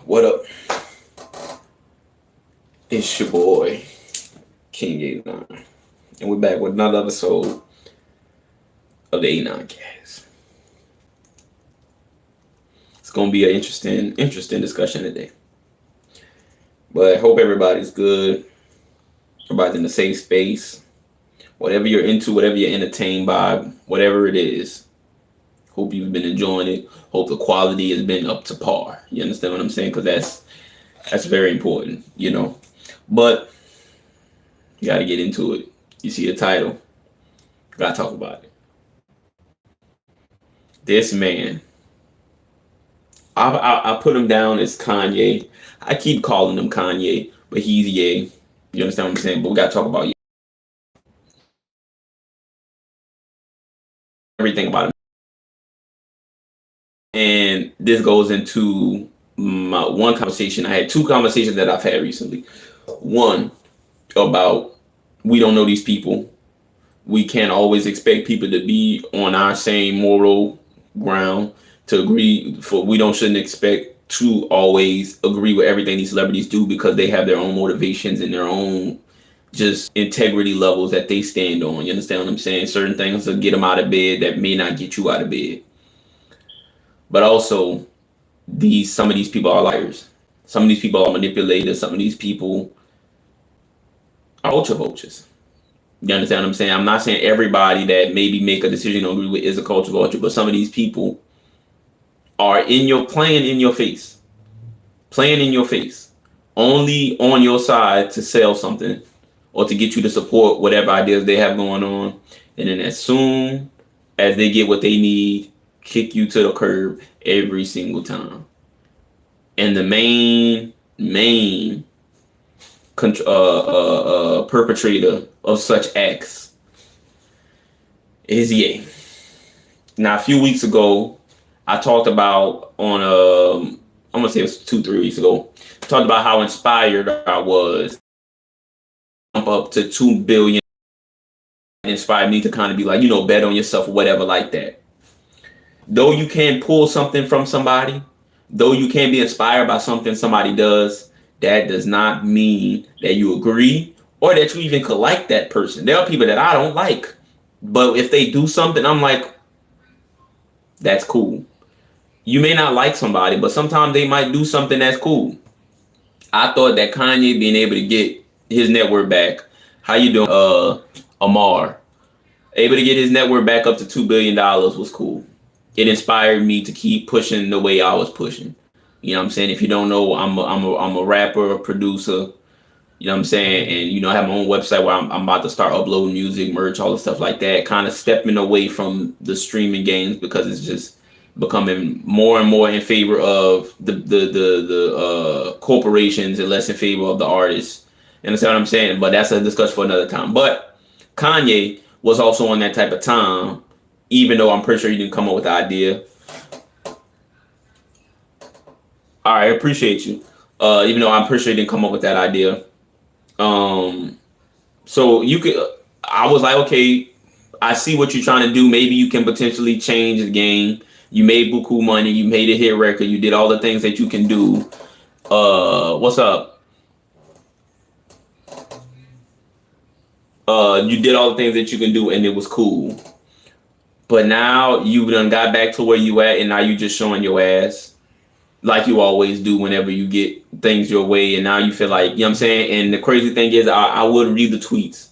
What up? It's your boy, King 89. And we're back with another episode of the 89 Cast. It's gonna be an interesting discussion today. But I hope everybody's good. Everybody's in a safe space. Whatever you're into, whatever you're entertained by, whatever it is. Hope you've been enjoying it. Hope the quality has been up to par. You understand what I'm saying? Because that's very important, you know. But you got to get into it. You see the title. Got to talk about it. This man, I put him down as Kanye. I keep calling him Kanye, but he's Ye. You understand what I'm saying? But we got to talk about Ye. Everything about him. And this goes into my one conversation. I had two conversations that I've had recently. One about we don't know these people. We can't always expect people to be on our same moral ground to agree. Shouldn't expect to always agree with everything these celebrities do because they have their own motivations and their own just integrity levels that they stand on. You understand what I'm saying? Certain things will get them out of bed that may not get you out of bed. But also, some of these people are liars. Some of these people are manipulators. Some of these people are ultra vultures. You understand what I'm saying? I'm not saying everybody that maybe make a decision to agree with is a culture vulture, but some of these people are playing in your face, only on your side to sell something or to get you to support whatever ideas they have going on. And then as soon as they get what they need, kick you to the curb every single time. And the main perpetrator of such acts is Ye. Now, a few weeks ago, I talked about I'm gonna say it was 2-3 weeks ago. I talked about how inspired I was. Jump up to 2 billion. Inspired me to kind of be like, bet on yourself or whatever like that. Though you can pull something from somebody, though you can be inspired by something somebody does, that does not mean that you agree or that you even could like that person. There are people that I don't like, but if they do something, I'm like, that's cool. You may not like somebody, but sometimes they might do something that's cool. I thought that Kanye being able to get his network back, how you doing, Amar, able to get his network back up to $2 billion was cool. It inspired me to keep pushing the way I was pushing. You know what I'm saying? If you don't know, I'm a rapper, a producer. You know what I'm saying? And I have my own website where I'm about to start uploading music, merch, all the stuff like that. Kind of stepping away from the streaming games because it's just becoming more and more in favor of the corporations and less in favor of the artists. You understand what I'm saying? But that's a discussion for another time. But Kanye was also on that type of time, even though I'm pretty sure he didn't come up with the idea. All right, I appreciate you. Even though I'm pretty sure he didn't come up with that idea. So I was like, okay, I see what you're trying to do. Maybe you can potentially change the game. You made buku money. You made a hit record. You did all the things that you can do. What's up? You did all the things that you can do and it was cool. But now you done got back to where you at and now you just showing your ass like you always do whenever you get things your way. And now you feel like, you know what I'm saying? And the crazy thing is I would read the tweets,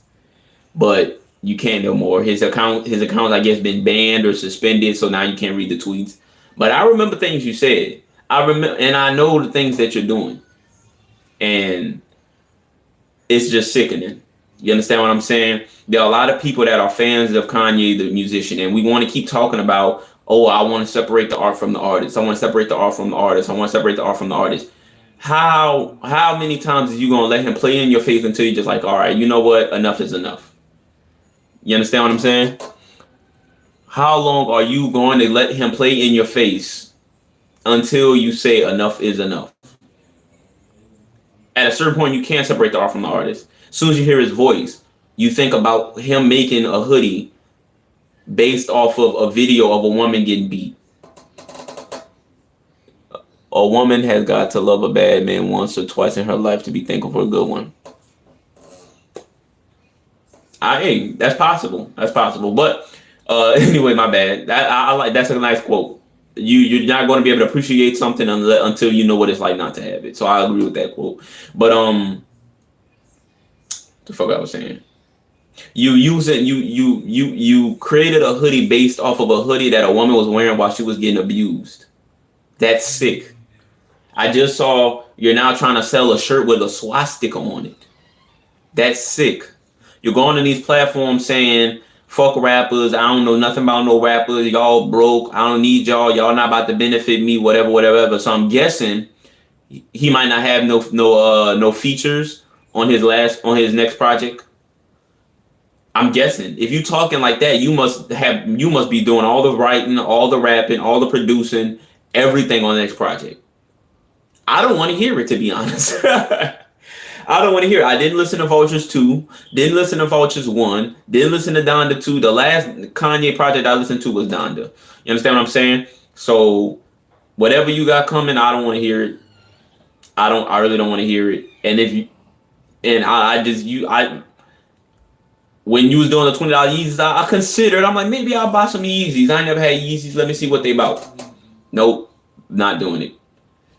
but you can't no more. His account, I guess, been banned or suspended. So now you can't read the tweets. But I remember things you said. And I know the things that you're doing. And it's just sickening. You understand what I'm saying? There are a lot of people that are fans of Kanye, the musician, and we want to keep talking about, oh, I want to separate the art from the artist. I want to separate the art from the artist. I want to separate the art from the artist. How many times are you going to let him play in your face until you're just like, all right, you know what? Enough is enough. You understand what I'm saying? How long are you going to let him play in your face until you say enough is enough? At a certain point, you can't separate the art from the artist. As soon as you hear his voice, you think about him making a hoodie based off of a video of a woman getting beat. A woman has got to love a bad man once or twice in her life to be thankful for a good one. Hey, that's possible. That's possible. But anyway, my bad. I like that's a nice quote. You're not going to be able to appreciate something until you know what it's like not to have it. So I agree with that quote. But the fuck I was saying. You created a hoodie based off of a hoodie that a woman was wearing while she was getting abused. That's sick. I just saw you're now trying to sell a shirt with a swastika on it. That's sick. You're going to these platforms saying, fuck rappers, I don't know nothing about no rappers, y'all broke, I don't need y'all not about to benefit me, whatever. So I'm guessing he might not have no features on his next project. I'm guessing. If you talking like that, you must be doing all the writing, all the rapping, all the producing, everything on the next project. I don't want to hear it, to be honest. I don't want to hear it. I didn't listen to Vultures 2, didn't listen to Vultures 1, didn't listen to Donda 2. The last Kanye project I listened to was Donda. You understand what I'm saying? So whatever you got coming, I don't want to hear it. I really don't want to hear it. And when you was doing the $20 Yeezys, I considered, I'm like, maybe I'll buy some Yeezys. I never had Yeezys. Let me see what they about. Nope. Not doing it.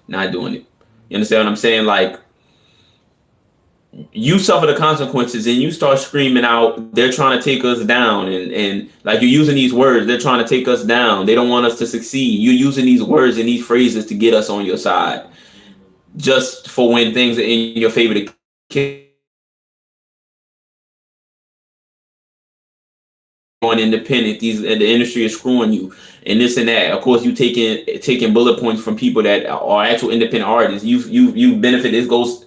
Not doing it. You understand what I'm saying? Like, you suffer the consequences and you start screaming out, they're trying to take us down. And like, you're using these words, they're trying to take us down. They don't want us to succeed. You're using these words and these phrases to get us on your side. Just for when things are in your favor to going independent, the industry is screwing you and this and that. Of course, you taking bullet points from people that are actual independent artists. You benefit. This goes,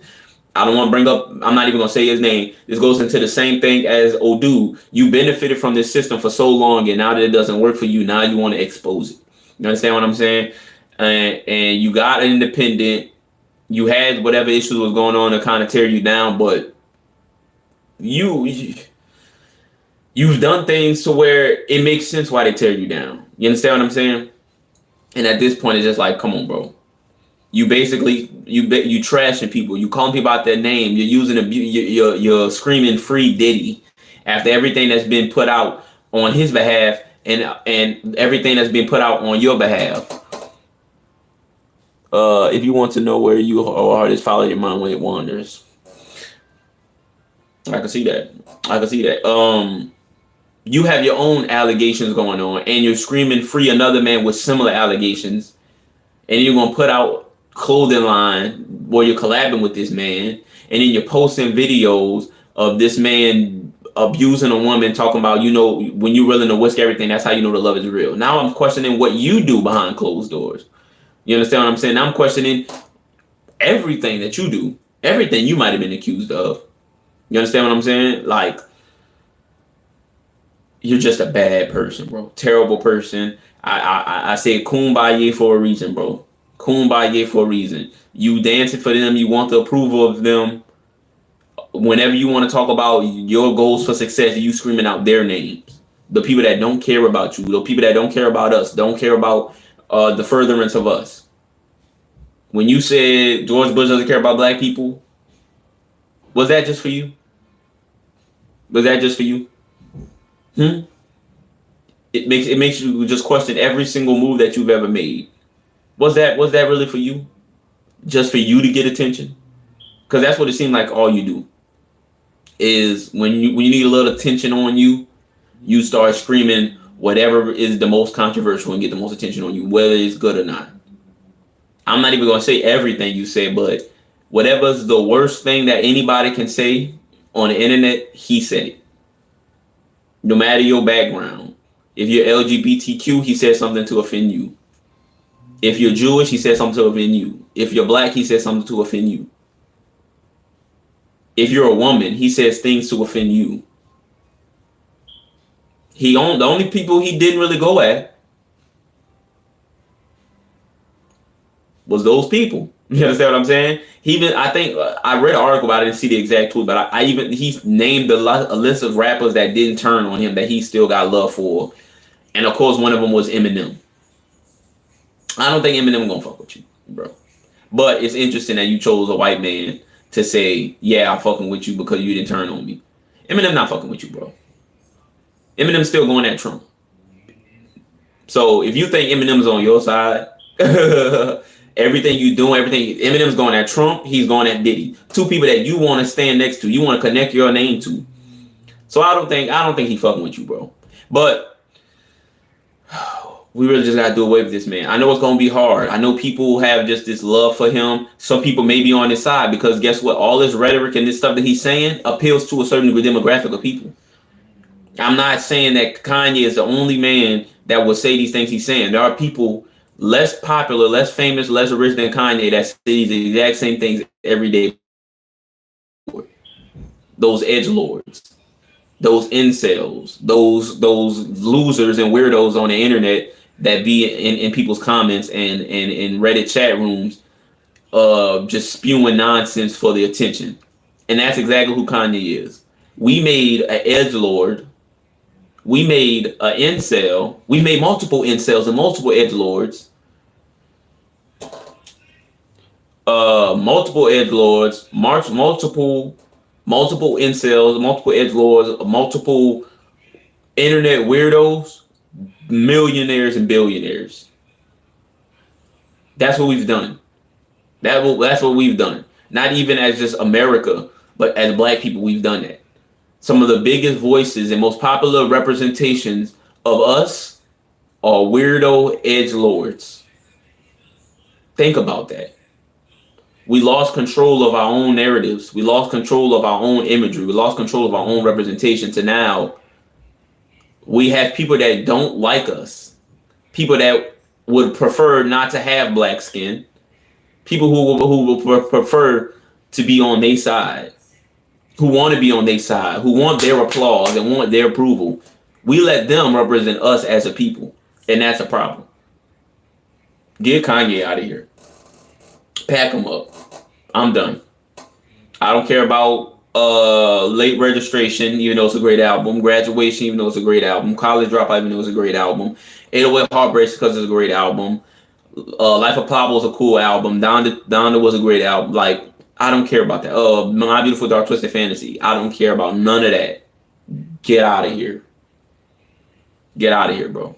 I don't want to bring up, I'm not even going to say his name. This goes into the same thing as Odu. You benefited from this system for so long, and now that it doesn't work for you, now you want to expose it. You understand what I'm saying? And you got an independent, you had whatever issues was going on to kind of tear you down, but you've done things to where it makes sense why they tear you down. You understand what I'm saying? And at this point, it's just like, come on, bro. You basically you trashing people. You calling people out their name. You're using you're screaming free Diddy after everything that's been put out on his behalf and everything that's been put out on your behalf. If you want to know where your heart is, follow your mind when it wanders. I can see that. You have your own allegations going on, and you're screaming free another man with similar allegations, and you're gonna put out clothing line where you're collabing with this man, and then you're posting videos of this man abusing a woman, talking about, when you're willing to risk everything, that's how you know the love is real. Now I'm questioning what you do behind closed doors. You understand what I'm saying? I'm questioning everything that you do, everything you might have been accused of. You understand what I'm saying? Like, you're just a bad person, bro. Terrible person. I say kumbaya for a reason, bro. Kumbaya for a reason. You dancing for them. You want the approval of them. Whenever you want to talk about your goals for success, you screaming out their names. The people that don't care about you. The people that don't care about us. Don't care about the furtherance of us. When you said George Bush doesn't care about black people, was that just for you? Was that just for you? It makes you just question every single move that you've ever made. Was that really for you? Just for you to get attention? Because that's what it seemed like all you do. Is when you need a little attention on you, you start screaming whatever is the most controversial and get the most attention on you, whether it's good or not. I'm not even going to say everything you say, but whatever's the worst thing that anybody can say on the internet, he said it. No matter your background. If you're LGBTQ, he said something to offend you. If you're Jewish, he said something to offend you. If you're black, he said something to offend you. If you're a woman, he says things to offend you. The only people he didn't really go at was those people. You understand what I'm saying? I think I read an article about it, and see the exact tweet, but he named a list of rappers that didn't turn on him that he still got love for, and of course one of them was Eminem. I don't think Eminem gonna fuck with you. bro. But it's interesting that you chose a white man to say, yeah, I'm fucking with you because you didn't turn on me. Eminem not fucking with you, bro. Eminem's still going at Trump. So if you think Eminem's on your side, everything you doing, everything Eminem's going at Trump, he's going at Diddy. Two people that you want to stand next to, you want to connect your name to. So I don't think he fucking with you, bro. But we really just gotta do away with this man. I know it's gonna be hard. I know people have just this love for him. Some people may be on his side because guess what? All this rhetoric and this stuff that he's saying appeals to a certain demographic of people. I'm not saying that Kanye is the only man that will say these things he's saying. There are people less popular, less famous, less rich than Kanye that say the exact same things every day. Those edgelords, those incels, those losers and weirdos on the internet that be in people's comments and in Reddit chat rooms, just spewing nonsense for the attention. And that's exactly who Kanye is. We made an edgelord. We made an incel. We made multiple incels and multiple edgelords. Multiple edgelords, multiple incels, multiple edgelords, multiple internet weirdos, millionaires and billionaires. That's what we've done. That's what we've done. Not even as just America, but as black people, we've done that. Some of the biggest voices and most popular representations of us are weirdo edgelords. Think about that. We lost control of our own narratives. We lost control of our own imagery. We lost control of our own representation to now we have people that don't like us. People that would prefer not to have black skin. People who will prefer to be on their side. Who want to be on their side. Who want their applause and want their approval. We let them represent us as a people. And that's a problem. Get Kanye out of here. Pack him up. I'm done. I don't care about Late Registration, even though it's a great album. Graduation, even though it's a great album. College Dropout, even though it's a great album. 808 Heartbreaks, because it's a great album. Life of Pablo is a cool album. Donda was a great album. Like, I don't care about that. My Beautiful Dark Twisted Fantasy. I don't care about none of that. Get out of here. Get out of here, bro.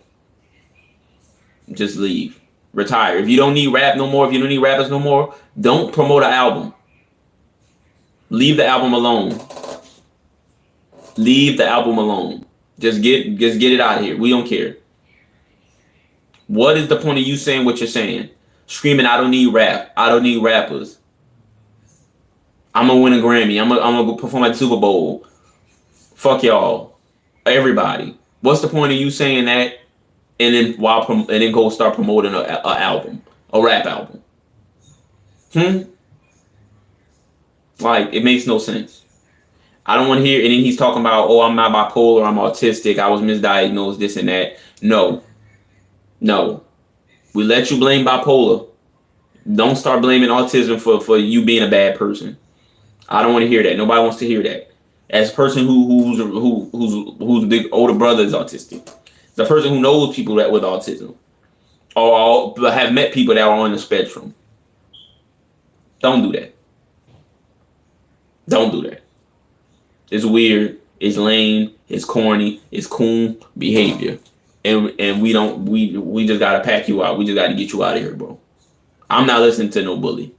Just leave. Retire. If you don't need rap no more, if you don't need rappers no more, don't promote an album. Leave the album alone. Leave the album alone. Just get it out of here. We don't care. What is the point of you saying what you're saying? Screaming, I don't need rap. I don't need rappers. I'm gonna win a Grammy. I'm gonna go perform at the Super Bowl. Fuck y'all. Everybody. What's the point of you saying that? And then go start promoting a album, a rap album. Like, it makes no sense. I don't want to hear. And then he's talking about, oh, I'm not bipolar, I'm autistic, I was misdiagnosed, this and that. No. We let you blame bipolar. Don't start blaming autism for you being a bad person. I don't want to hear that. Nobody wants to hear that. As a person whose big older brother is autistic. The person who knows people that with autism, or have met people that are on the spectrum. Don't do that. Don't do that. It's weird. It's lame. It's corny. It's coon behavior, and we just gotta pack you out. We just gotta get you out of here, bro. I'm not listening to no bully.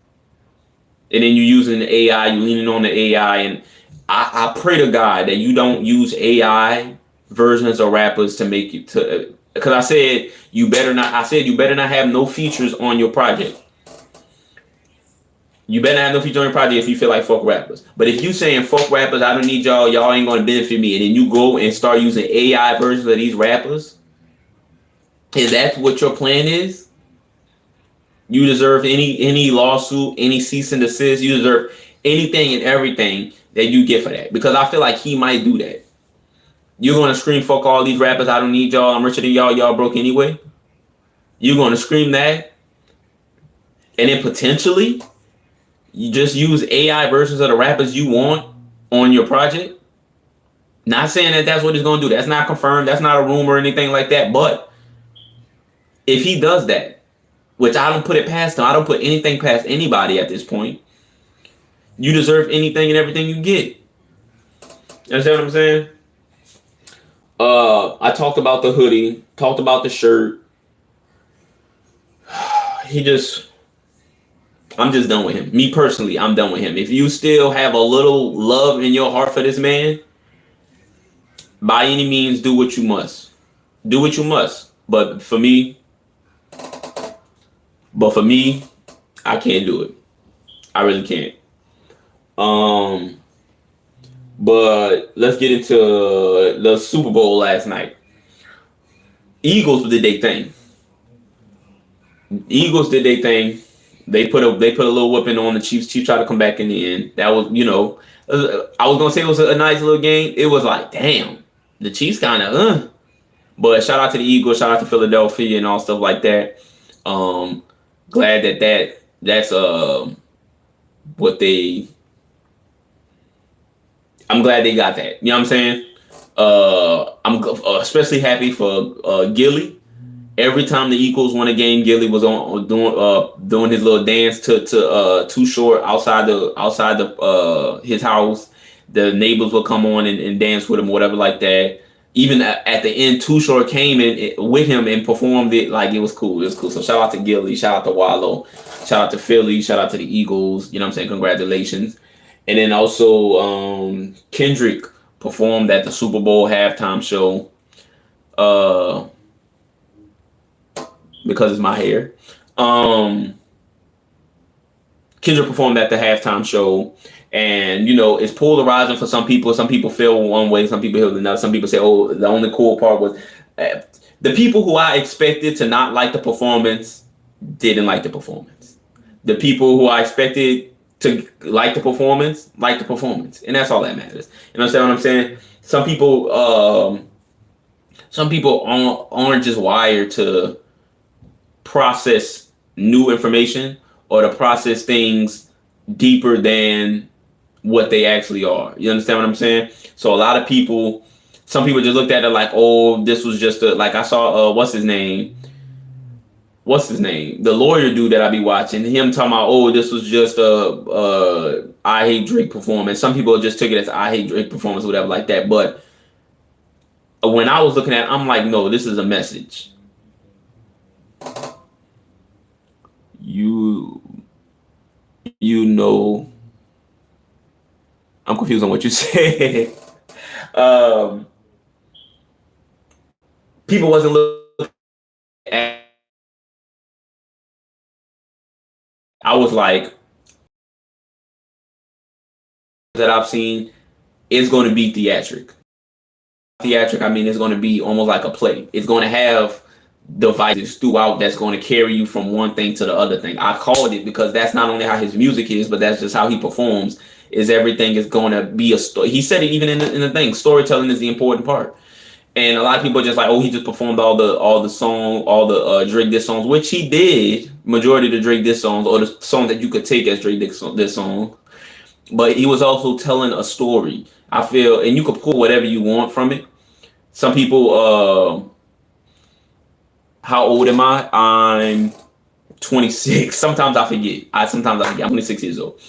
And then you using the AI. You leaning on the AI, and I pray to God that you don't use AI versions of rappers to make you to, because I said you better not have no features on your project. You better not have no features on your project if you feel like fuck rappers. But if you saying fuck rappers, I don't need y'all ain't gonna benefit me, and then you go and start using AI versions of these rappers, and that's what your plan is, you deserve any lawsuit, any cease and desist. You deserve anything and everything that you get for that, because I feel like he might do that. You're going to scream, fuck all these rappers, I don't need y'all, I'm richer than y'all broke anyway. You're going to scream that. And then potentially, you just use AI versions of the rappers you want on your project. Not saying that that's what he's going to do. That's not confirmed. That's not a rumor or anything like that. But if he does that, which I don't put it past them. I don't put anything past anybody at this point. You deserve anything and everything you get. You understand what I'm saying? I talked about the hoodie, talked about the shirt. He just, I'm just done with him. Me personally, I'm done with him. If you still have a little love in your heart for this man, by any means, do what you must. Do what you must. But for me, I can't do it. I really can't. Um, but let's get into the Super Bowl last night. Eagles did their thing. Eagles did their thing. They put a little whipping on the Chiefs. Chiefs tried to come back in the end. That was, I was gonna say it was a nice little game. It was like, damn, the Chiefs kind of. But shout out to the Eagles. Shout out to Philadelphia and all stuff like that. Um, Glad that's what they. I'm glad they got that. You know what I'm saying? I'm especially happy for Gilly. Every time the Eagles won a game, Gilly was on doing his little dance to Too Short outside the his house. The neighbors would come on and dance with him, whatever like that. Even at the end, Too Short came in with him and performed it like it was cool. It was cool. So shout out to Gilly, shout out to Wallow, shout out to Philly, shout out to the Eagles. You know what I'm saying? Congratulations. And then also Kendrick performed at the Super Bowl halftime show. Because it's my hair. Kendrick performed at the halftime show, and it's polarizing for some people. Some people feel one way, some people feel another. Some people say, "Oh, the only cool part was the people who I expected to not like the performance didn't like the performance. The people who I expected to like the performance liked the performance, and that's all that matters." You understand what I'm saying? Some people aren't just wired to process new information or to process things deeper than what they actually are. You understand what I'm saying? So a lot of people, some people just looked at it like, oh, this was just like I saw what's his name? The lawyer dude that I be watching, him talking about, oh, this was just a I Hate Drake performance. Some people just took it as I Hate Drake performance, whatever like that. But when I was looking at it, I'm like, no, this is a message. I'm confused on what you said. People wasn't looking at. I was like, that I've seen is going to be theatric. I mean, it's going to be almost like a play. It's going to have devices throughout that's going to carry you from one thing to the other thing. I called it because that's not only how his music is, but that's just how he performs. Is everything is going to be a story. He said it even in the thing. Storytelling is the important part. And a lot of people are just like, oh, he just performed all the Drake diss songs, which he did. Majority of the Drake diss songs, or the songs that you could take as Drake diss song. But he was also telling a story. I feel, and you could pull whatever you want from it. Some people, how old am I? I'm 26. Sometimes I forget. I'm 26 years old.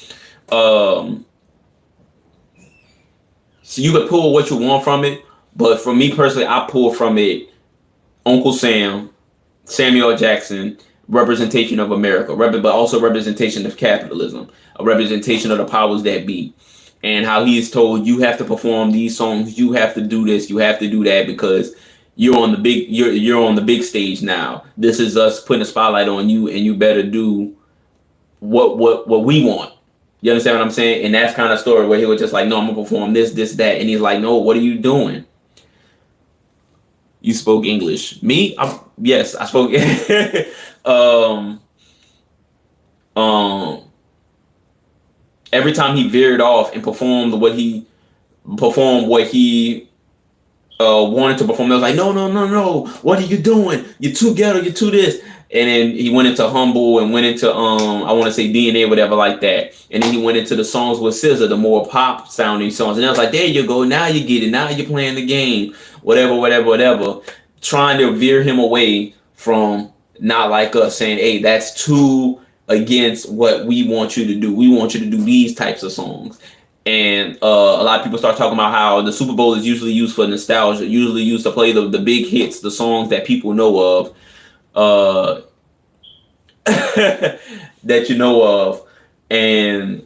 So you could pull what you want from it, but for me personally, I pull from it Uncle Sam, Samuel Jackson, representation of America, but also representation of capitalism, a representation of the powers that be, and how he is told you have to perform these songs, you have to do this, you have to do that because you're on the big stage now. This is us putting a spotlight on you, and you better do what we want. You understand what I'm saying? And that's kind of story where he was just like, no, I'm gonna perform this, that, and he's like, no, what are you doing? You spoke English. Me? Yes, I spoke. Every time he veered off and performed what he wanted to perform, I was like, no, what are you doing? You're too ghetto, you're too this. And then he went into Humble and went into I want to say DNA, whatever like that. And then he went into the songs with SZA, the more pop sounding songs. And I was like, there you go, now you get it, now you're playing the game, whatever. Trying to veer him away from Not like us saying, hey, that's too against what we want you to do. We want you to do these types of songs. And a lot of people start talking about how the Super Bowl is usually used for nostalgia, usually used to play the big hits, the songs that people know of, that you know of. And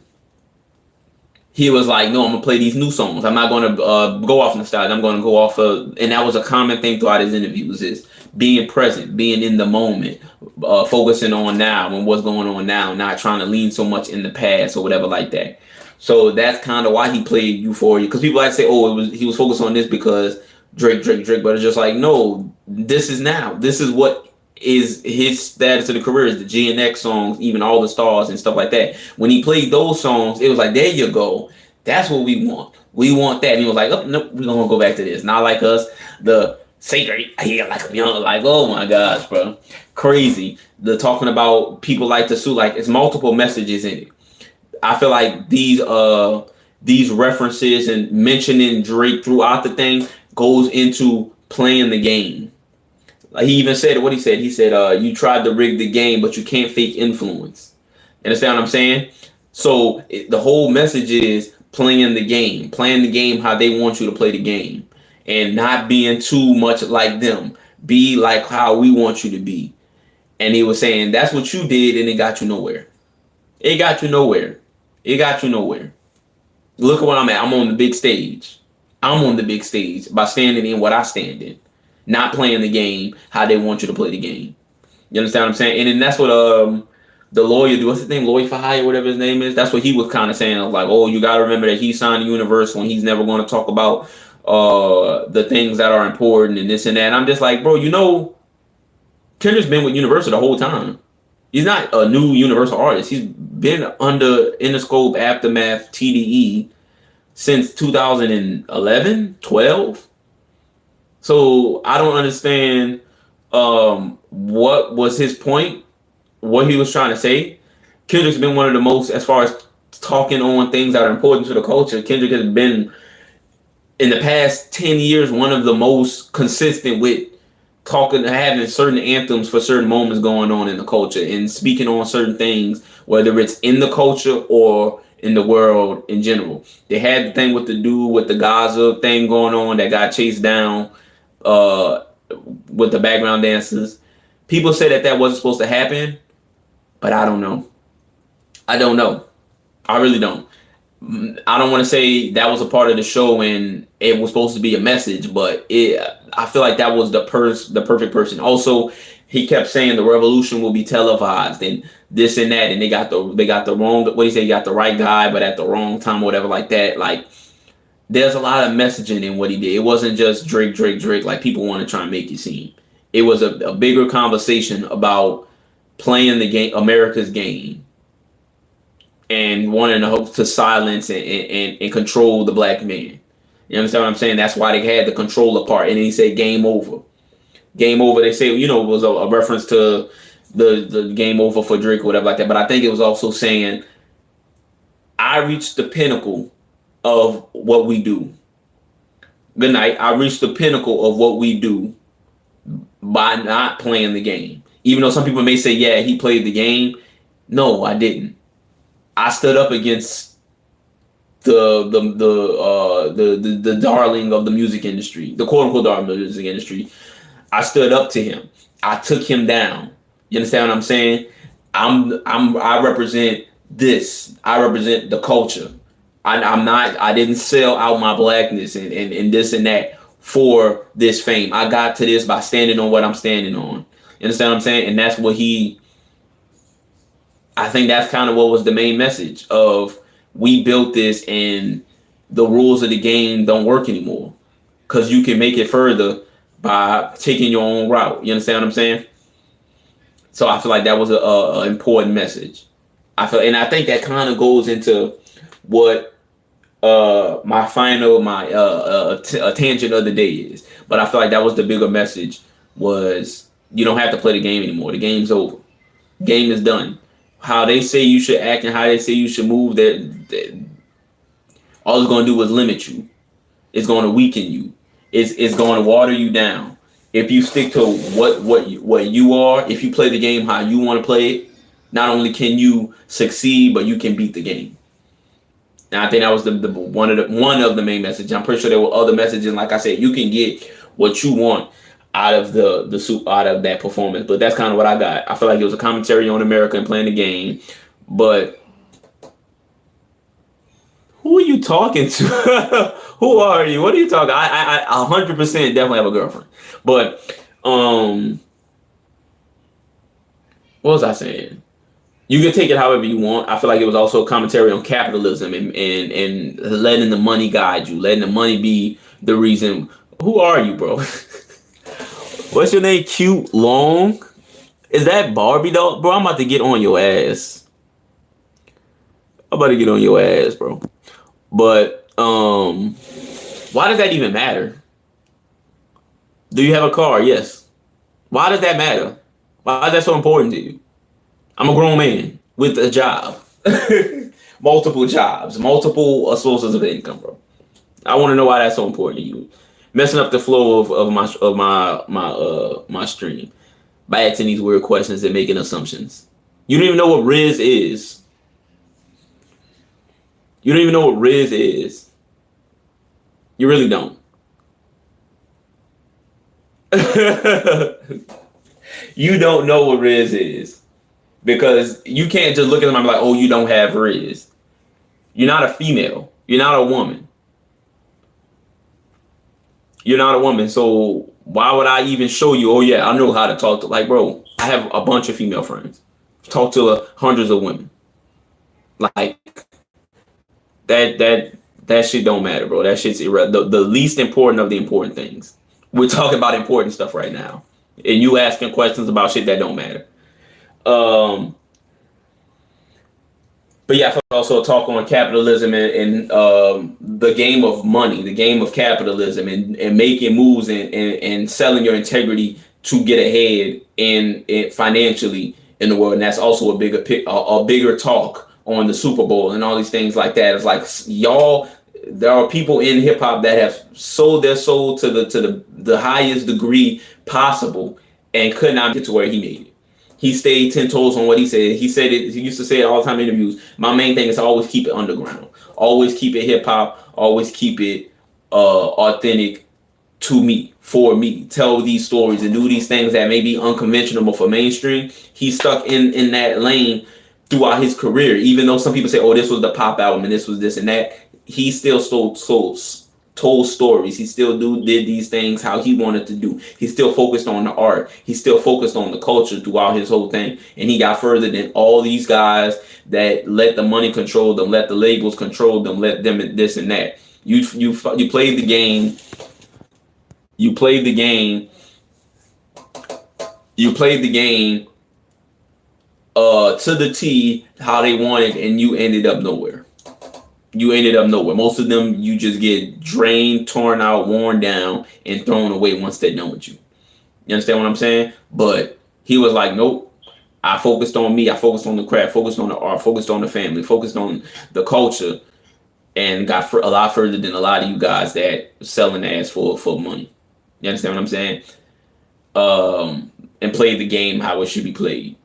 he was like, no, I'm going to play these new songs. I'm not going to go off nostalgia. I'm going to go off of, and that was a common thing throughout his interviews, is being present, being in the moment, focusing on now and what's going on now, not trying to lean so much in the past or whatever like that. So that's kind of why he played Euphoria, because people like to say, oh, he was focused on this because Drake, but it's just like, no, this is now. This is what is his status of the career, is the G and X songs, even All the Stars and stuff like that. When he played those songs, it was like, there you go. That's what we want. We want that. And he was like, oh, nope, we're going to go back to this. Not like us, the Sager, yeah, like, you know, like, oh my gosh, bro. Crazy. The talking about people like to sue, like, it's multiple messages in it. I feel like these references and mentioning Drake throughout the thing goes into playing the game. Like he even said what he said. He said, you tried to rig the game, but you can't fake influence. Understand what I'm saying? So the whole message is playing the game how they want you to play the game, and not being too much like them. Be like how we want you to be. And he was saying that's what you did, and it got you nowhere. It got you nowhere. It got you nowhere. Look at what I'm at. I'm on the big stage. I'm on the big stage by standing in what I stand in, not playing the game how they want you to play the game. You understand what I'm saying? And then that's what the lawyer do. What's his name? Lloyd Fahey, whatever his name is. That's what he was kind of saying. Like, oh, you got to remember that he signed Universal and he's never going to talk about the things that are important and this and that. And I'm just like, bro, you know, Kendrick's been with Universal the whole time. He's not a new Universal artist. He's been under Interscope, Aftermath, TDE since 2011, 12. So I don't understand what was his point, what he was trying to say. Kendrick's been one of the most, as far as talking on things that are important to the culture, Kendrick has been, in the past 10 years, one of the most consistent with talking, having certain anthems for certain moments going on in the culture and speaking on certain things, whether it's in the culture or in the world in general. They had the thing with the dude with the Gaza thing going on that got chased down with the background dancers. People say that wasn't supposed to happen, but I don't know. I don't know. I really don't. I don't want to say that was a part of the show and it was supposed to be a message, but I feel like that was the perfect person. Also, he kept saying the revolution will be televised and this and that, and they got the wrong, what do you say, you got the right guy but at the wrong time or whatever like that. Like, there's a lot of messaging in what he did. It wasn't just Drake like people want to try and make it seem. It was a bigger conversation about playing the game, America's game, and wanting to silence and control the black man. You understand what I'm saying? That's why they had the controller part. And then he said game over. Game over, they say, you know, was a reference to the game over for Drake or whatever like that. But I think it was also saying, I reached the pinnacle of what we do. Good night. I reached the pinnacle of what we do by not playing the game. Even though some people may say, yeah, he played the game. No, I didn't. I stood up against the darling of the music industry, the quote unquote darling of the music industry. I stood up to him. I took him down. You understand what I'm saying? I represent this. I represent the culture. I didn't sell out my blackness and this and that for this fame. I got to this by standing on what I'm standing on. You understand what I'm saying? And that's what I think that's kind of what was the main message of, we built this and the rules of the game don't work anymore because you can make it further by taking your own route. You understand what I'm saying? So I feel like that was a important message. And I think that kind of goes into what my tangent of the day is. But I feel like that was the bigger message, was you don't have to play the game anymore. The game's over. Game is done. How they say you should act and how they say you should move, that all it's going to do is limit you. It's going to weaken you. It's going to water you down. If you stick to what you are, if you play the game how you want to play it, not only can you succeed, but you can beat the game. And I think that was the one of the main messages. I'm pretty sure there were other messages. Like I said, you can get what you want out of the soup out of that performance. But that's kind of what I got. I feel like it was a commentary on America and playing the game. But who are you talking to? Who are you? What are you talking? I 100% definitely have a girlfriend. But what was I saying? You can take it however you want. I feel like it was also a commentary on capitalism and letting the money guide you, letting the money be the reason. Who are you, bro? What's your name? Cute Long? Is that Barbie doll? Bro, I'm about to get on your ass. I'm about to get on your ass, bro. But why does that even matter? Do you have a car? Yes. Why does that matter? Why is that so important to you? I'm a grown man with a job. Multiple jobs, multiple sources of income, bro. I want to know why that's so important to you. Messing up the flow of my stream by asking these weird questions and making assumptions. You don't even know what Riz is. You don't even know what Riz is. You really don't. You don't know what Riz is. Because you can't just look at them and be like, oh, you don't have Riz. You're not a female. You're not a woman. You're not a woman. So why would I even show you, oh, yeah, I know how to talk to, like, bro, I have a bunch of female friends. Talk to hundreds of women. Like, that shit don't matter, bro. That shit's irrelevant. The least important of the important things. We're talking about important stuff right now. And you asking questions about shit that don't matter. But yeah, I also talk on capitalism and the game of money, the game of capitalism, and making moves and selling your integrity to get ahead in financially in the world. And that's also a bigger talk on the Super Bowl and all these things like that. It's like y'all, there are people in hip hop that have sold their soul to the highest degree possible and could not get to where he made it. He stayed 10 toes on what he said. He said it. He used to say it all the time in interviews. My main thing is to always keep it underground. Always keep it hip hop. Always keep it authentic to me, for me. Tell these stories and do these things that may be unconventional for mainstream. He stuck in that lane throughout his career. Even though some people say, oh, this was the pop album and this was this and that. He still told stories. He still did these things how he wanted to do. He still focused on the art. He still focused on the culture throughout his whole thing. And he got further than all these guys that let the money control them, let the labels control them, let them this and that. You played the game. You played the game. You played the game to the T how they wanted, and you ended up nowhere. You ended up nowhere. Most of them, you just get drained, torn out, worn down, and thrown away once they're done with you. You understand what I'm saying? But he was like, nope. I focused on me. I focused on the craft, focused on the art, focused on the family, focused on the culture, and got a lot further than a lot of you guys that selling ass for money. You understand what I'm saying? And played the game how it should be played.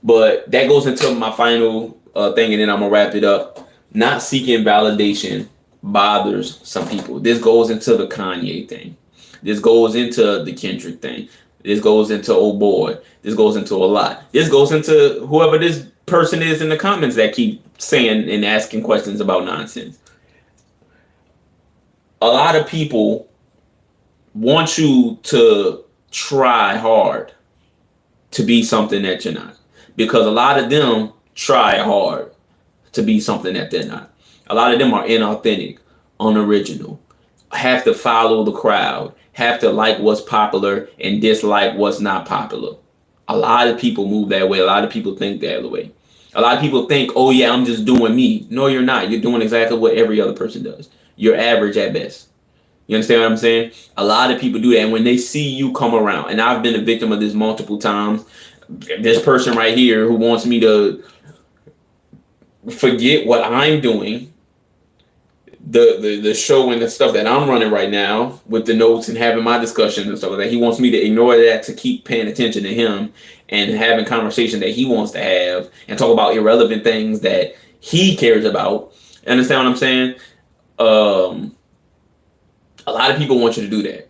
But that goes into my final thing, and then I'm going to wrap it up. Not seeking validation bothers some people. This goes into the Kanye thing. This goes into the Kendrick thing. This goes into Oh Boy. This goes into a lot. This goes into whoever this person is in the comments that keep saying and asking questions about nonsense. A lot of people want you to try hard to be something that you're not. Because a lot of them try hard to be something that they're not. A lot of them are inauthentic, unoriginal, have to follow the crowd, have to like what's popular and dislike what's not popular. A lot of people move that way. A lot of people think that way. A lot of people think, oh yeah, I'm just doing me. No, you're not. You're doing exactly what every other person does. You're average at best. You understand what I'm saying? A lot of people do that. And when they see you come around, and I've been a victim of this multiple times, this person right here who wants me to forget what I'm doing, the show and the stuff that I'm running right now with the notes and having my discussions and stuff like that. He wants me to ignore that to keep paying attention to him and having conversation that he wants to have and talk about irrelevant things that he cares about. Understand what I'm saying? A lot of people want you to do that.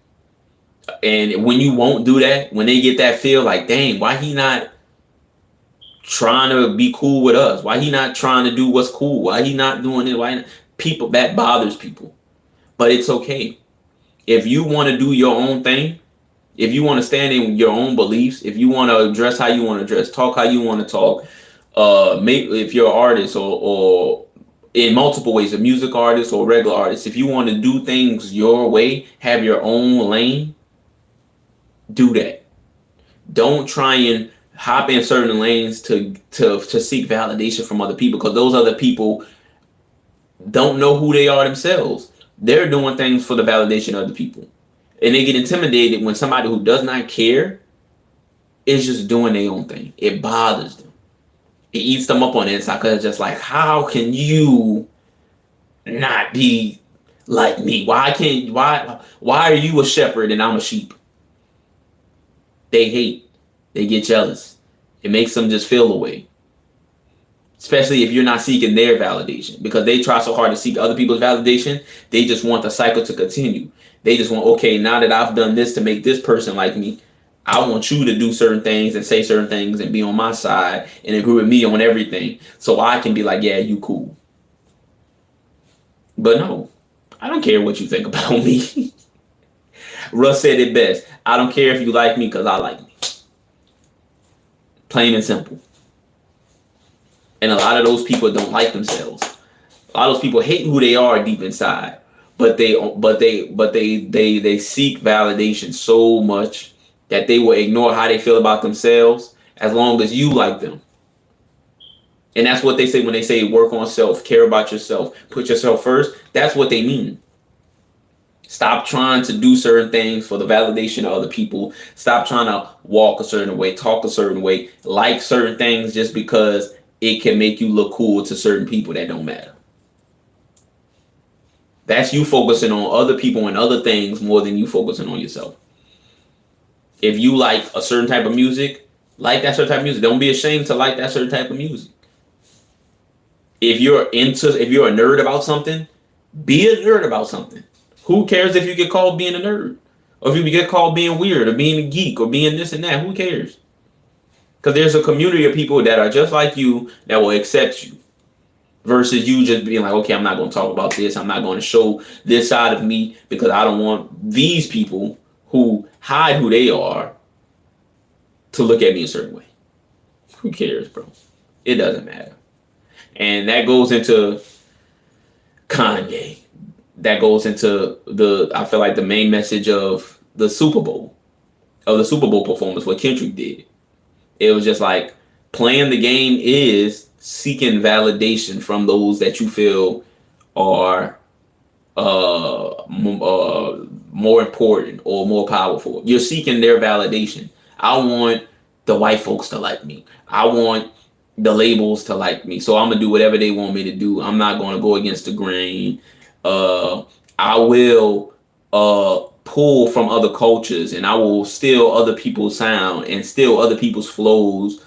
And when you won't do that, when they get that feel like, dang, why he not trying to be cool with us? Why he not trying to do what's cool? Why he not doing it? Why not? People, that bothers people. But it's okay. If you want to do your own thing, if you want to stand in your own beliefs, if you want to dress how you want to dress, talk how you want to talk, if you're an artist or in multiple ways, a music artist or a regular artist, if you want to do things your way, have your own lane, do that. Don't try and hop in certain lanes to seek validation from other people, because those other people don't know who they are themselves. They're doing things for the validation of other people. And they get intimidated when somebody who does not care is just doing their own thing. It bothers them. It eats them up on the inside, because it's just like, how can you not be like me? Why are you a shepherd and I'm a sheep? They hate. They get jealous. It makes them just feel away. Especially if you're not seeking their validation, because they try so hard to seek other people's validation. They just want the cycle to continue. They just want, okay, now that I've done this to make this person like me, I want you to do certain things and say certain things and be on my side and agree with me on everything, so I can be like, yeah, you cool. But no, I don't care what you think about me. Russ said it best. I don't care if you like me, because I like me. Plain and simple. And a lot of those people don't like themselves. A lot of those people hate who they are deep inside, but they seek validation so much that they will ignore how they feel about themselves as long as you like them. And that's what they say when they say work on self, care about yourself, put yourself first. That's what they mean. Stop trying to do certain things for the validation of other people. Stop trying to walk a certain way, talk a certain way, like certain things just because it can make you look cool to certain people that don't matter. That's you focusing on other people and other things more than you focusing on yourself. If you like a certain type of music, like that certain type of music. Don't be ashamed to like that certain type of music. If you're a nerd about something, be a nerd about something. Who cares if you get called being a nerd? Or if you get called being weird or being a geek or being this and that? Who cares? Because there's a community of people that are just like you that will accept you. Versus you just being like, okay, I'm not going to talk about this. I'm not going to show this side of me because I don't want these people who hide who they are to look at me a certain way. Who cares, bro? It doesn't matter. And that goes into Kanye. That goes into I feel like the main message of the Super Bowl performance, what Kendrick did. It was just like, playing the game is seeking validation from those that you feel are more important or more powerful. You're seeking their validation. I want the white folks to like me. I want the labels to like me. So I'm going to do whatever they want me to do. I'm not going to go against the grain. I will pull from other cultures, and I will steal other people's sound and steal other people's flows.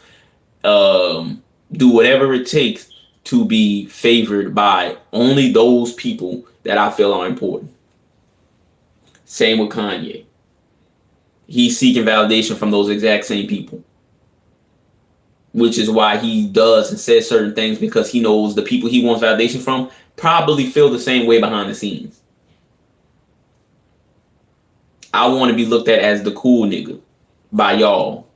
Do whatever it takes to be favored by only those people that I feel are important. Same with Kanye. He's seeking validation from those exact same people. Which is why he does and says certain things, because he knows the people he wants validation from probably feel the same way behind the scenes. I want to be looked at as the cool nigga by y'all.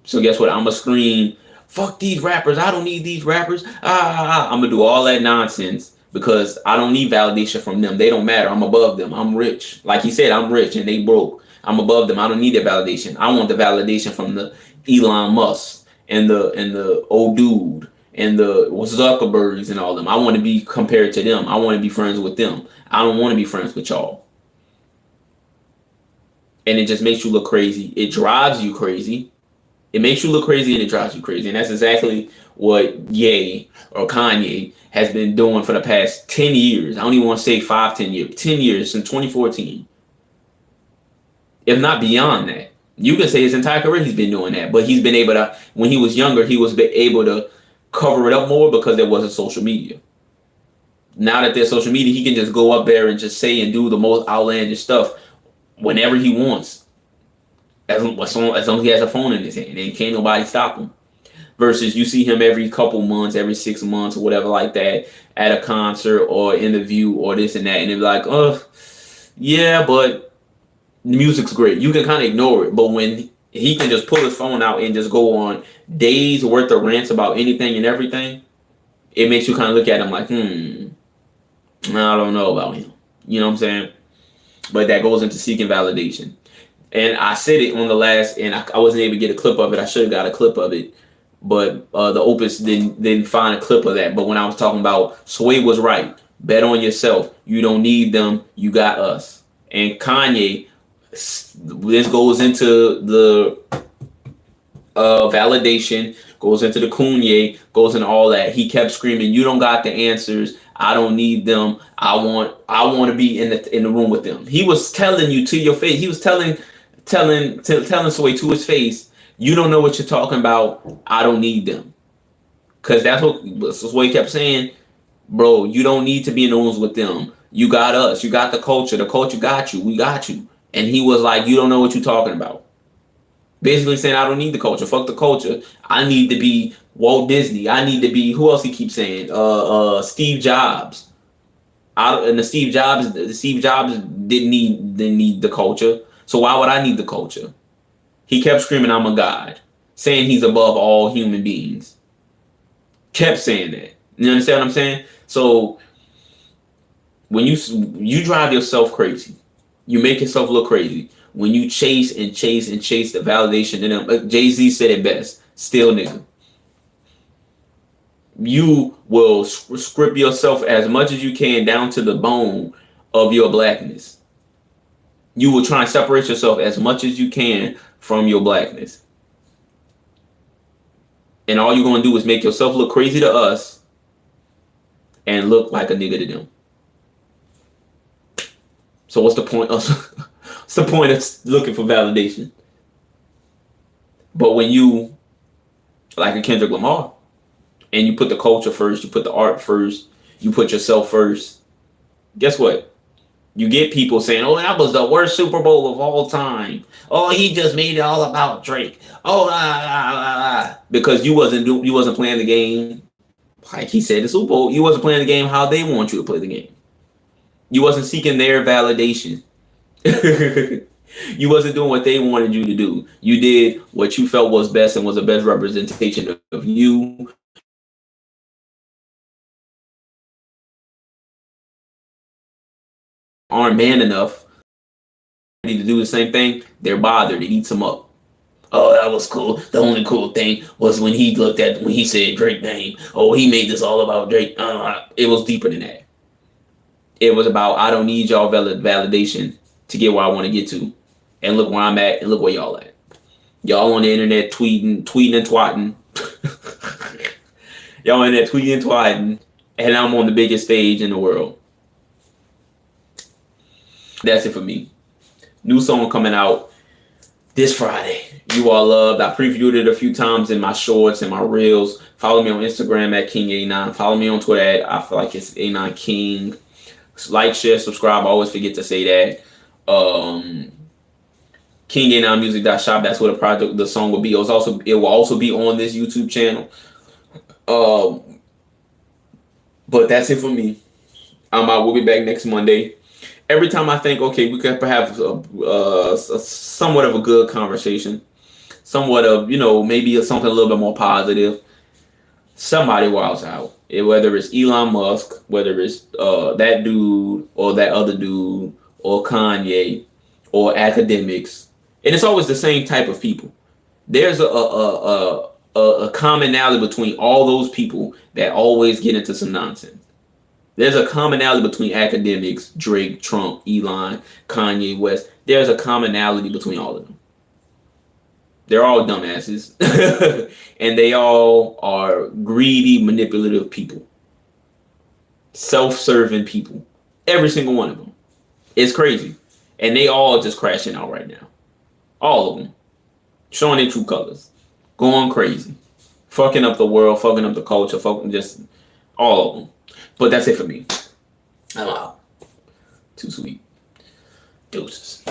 So guess what? I'm going to scream, fuck these rappers. I don't need these rappers. I'm going to do all that nonsense because I don't need validation from them. They don't matter. I'm above them. I'm rich. Like he said, I'm rich and they broke. I'm above them. I don't need their validation. I want the validation from the Elon Musk and the old dude and the Zuckerbergs and all them. I want to be compared to them. I want to be friends with them. I don't want to be friends with y'all. And it just makes you look crazy. It drives you crazy. It makes you look crazy and it drives you crazy. And that's exactly what Ye or Kanye has been doing for the past 10 years. I don't even want to say 5, 10 years. 10 years since 2014. If not beyond that. You can say his entire career he's been doing that. But he's been able to, when he was younger, he was able to cover it up more because there wasn't social media. Now that there's social media, he can just go up there and just say and do the most outlandish stuff whenever he wants. As long as he has a phone in his hand, and can't nobody stop him. Versus you see him every couple months, every 6 months or whatever like that at a concert or interview or this and that, and they're like, oh, yeah, but the music's great. You can kind of ignore it, but when he can just pull his phone out and just go on days worth of rants about anything and everything, it makes you kind of look at him like, I don't know about him. You know what I'm saying? But that goes into seeking validation. And I said it on the last, and I wasn't able to get a clip of it. I should have got a clip of it, but the Opus didn't find a clip of that. But when I was talking about Sway was right, bet on yourself. You don't need them. You got us. And Kanye, this goes into the validation, goes into the Coon, goes into all that. He kept screaming, "You don't got the answers. I don't need them. I want to be in the room with them." He was telling you to your face. He was telling Sway to his face, "You don't know what you're talking about. I don't need them." Because that's what Sway kept saying, bro. You don't need to be in the rooms with them. You got us. You got the culture. The culture got you. We got you. And he was like, "You don't know what you're talking about." Basically saying, I don't need the culture. Fuck the culture. I need to be Walt Disney. I need to be, who else he keeps saying? Steve Jobs. Steve Jobs didn't need the culture. So why would I need the culture? He kept screaming, "I'm a god," saying he's above all human beings. Kept saying that. You understand what I'm saying? So when you drive yourself crazy, you make yourself look crazy. When you chase the validation in them, Jay-Z said it best, still nigga. You will script yourself as much as you can down to the bone of your blackness. You will try and separate yourself as much as you can from your blackness. And all you're going to do is make yourself look crazy to us and look like a nigga to them. So what's the point of what's the point of looking for validation? But when you, like a Kendrick Lamar, and you put the culture first, you put the art first, you put yourself first, guess what? You get people saying, "Oh, that was the worst Super Bowl of all time. Oh, he just made it all about Drake. Oh, because you wasn't playing the game like he said the Super Bowl. You wasn't playing the game how they want you to play the game. You wasn't seeking their validation. You wasn't doing what they wanted you to do. You did what you felt was best and was the best representation of you." Aren't man enough to do the same thing, they're bothered. It eats them up. "Oh, that was cool. The only cool thing was when he said Drake name. Oh, he made this all about Drake." It was deeper than that. It was about, I don't need y'all validation to get where I want to get to. And look where I'm at and look where y'all at. Y'all on the internet tweeting and twatting. Y'all on the internet tweeting and twatting. And I'm on the biggest stage in the world. That's it for me. New song coming out this Friday. You all loved. I previewed it a few times in my shorts and my reels. Follow me on Instagram at King89. Follow me on Twitter at, I feel like it's A9King. Like, share, subscribe. I always forget to say that. King89music.shop. That's where the song will be. It will also be on this YouTube channel. But that's it for me. I'm out. We'll be back next Monday. Every time I think, okay, we could perhaps somewhat of a good conversation, somewhat of, maybe something a little bit more positive, somebody wilds out. Whether it's Elon Musk, whether it's that dude or that other dude or Kanye or academics, and it's always the same type of people. There's a commonality between all those people that always get into some nonsense. There's a commonality between academics, Drake, Trump, Elon, Kanye West. There's a commonality between all of them. They're all dumbasses. And they all are greedy, manipulative people. Self-serving people. Every single one of them. It's crazy. And they all just crashing out right now. All of them. Showing their true colors. Going crazy. Fucking up the world, fucking up the culture, fucking just all of them. But that's it for me. I'm out. Too sweet. Deuces.